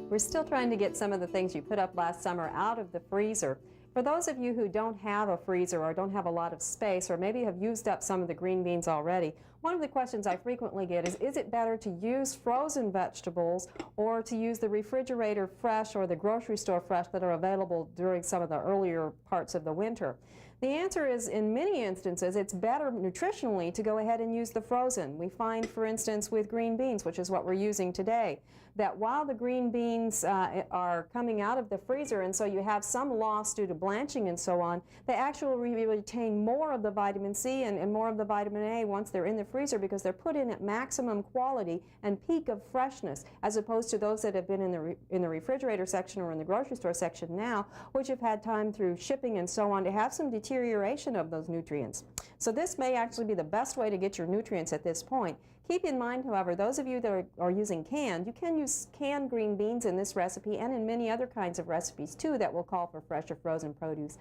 We're still trying to get some of the things you put up last summer out of the freezer. For those of you who don't have a freezer or don't have a lot of space or maybe have used up some of the green beans already, one of the questions I frequently get is it better to use frozen vegetables or to use the refrigerator fresh or the grocery store fresh that are available during some of the earlier parts of the winter? The answer is, in many instances, it's better nutritionally to go ahead and use the frozen. We find, for instance, with green beans, which is what we're using today, that while the green beans are coming out of the freezer, and so you have some loss due to blanching and so on, they actually retain more of the vitamin C and more of the vitamin A once they're in the freezer because they're put in at maximum quality and peak of freshness, as opposed to those that have been in the refrigerator section or in the grocery store section now, which have had time through shipping and so on to have some deterioration of those nutrients. So this may actually be the best way to get your nutrients at this point. Keep in mind, however, those of you that are using canned, you can use canned green beans in this recipe and in many other kinds of recipes too that will call for fresh or frozen produce.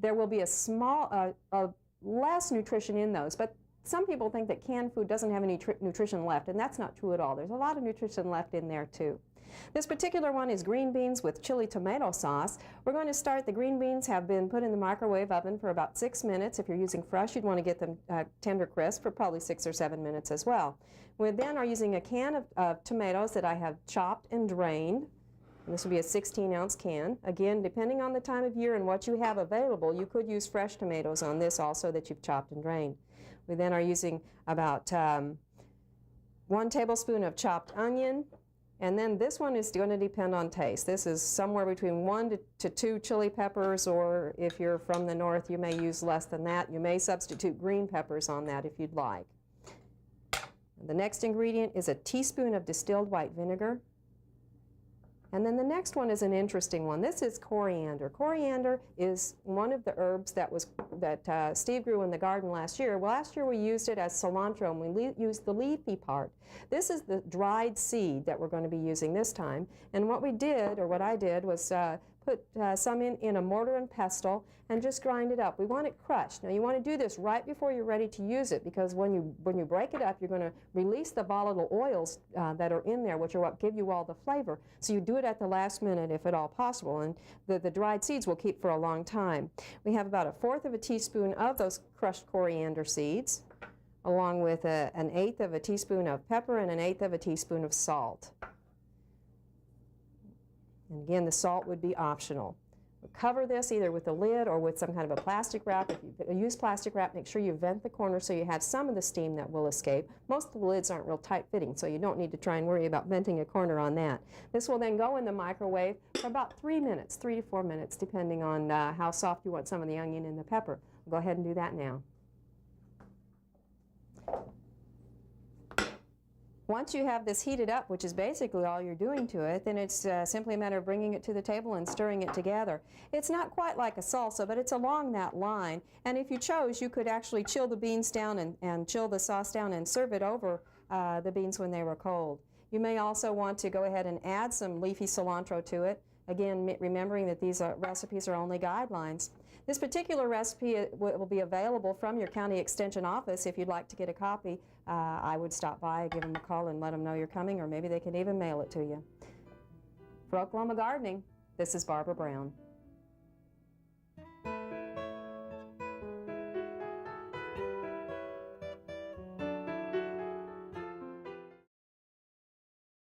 There will be less nutrition in those, but some people think that canned food doesn't have any nutrition left, and that's not true at all. There's a lot of nutrition left in there too. This particular one is green beans with chili tomato sauce. We're going to start, the green beans have been put in the microwave oven for about 6 minutes. If you're using fresh, you'd want to get them tender crisp for probably 6 or 7 minutes as well. We then are using a can of tomatoes that I have chopped and drained. And this will be a 16-ounce can. Again, depending on the time of year and what you have available, you could use fresh tomatoes on this also that you've chopped and drained. We then are using about 1 tablespoon of chopped onion. And then this one is going to depend on taste. This is somewhere between 1 to 2 chili peppers, or if you're from the north, you may use less than that. You may substitute green peppers on that if you'd like. The next ingredient is a teaspoon of distilled white vinegar. And then the next one is an interesting one. This is coriander. Coriander is one of the herbs that Steve grew in the garden last year. Well, last year we used it as cilantro, and we used the leafy part. This is the dried seed that we're going to be using this time. And what we did, or what I did, was put some in a mortar and pestle and just grind it up. We want it crushed. Now you want to do this right before you're ready to use it, because when you break it up, you're going to release the volatile oils that are in there, which are what give you all the flavor. So you do it at the last minute if at all possible, and the dried seeds will keep for a long time. We have about 1/4 of a teaspoon of those crushed coriander seeds, along with 1/8 of a teaspoon of pepper and 1/8 of a teaspoon of salt. And again, the salt would be optional. We'll cover this either with a lid or with some kind of a plastic wrap. If you use plastic wrap, make sure you vent the corner so you have some of the steam that will escape. Most of the lids aren't real tight fitting, so you don't need to try and worry about venting a corner on that. This will then go in the microwave for about 3 minutes, 3 to 4 minutes, depending on how soft you want some of the onion and the pepper. We'll go ahead and do that now. Once you have this heated up, which is basically all you're doing to it, then it's simply a matter of bringing it to the table and stirring it together. It's not quite like a salsa, but it's along that line. And if you chose, you could actually chill the beans down and chill the sauce down and serve it over the beans when they were cold. You may also want to go ahead and add some leafy cilantro to it. Again, remembering that these recipes are only guidelines. This particular recipe will be available from your county extension office. If you'd like to get a copy, I would stop by, give them a call, and let them know you're coming, or maybe they can even mail it to you. For Oklahoma Gardening, this is Barbara Brown.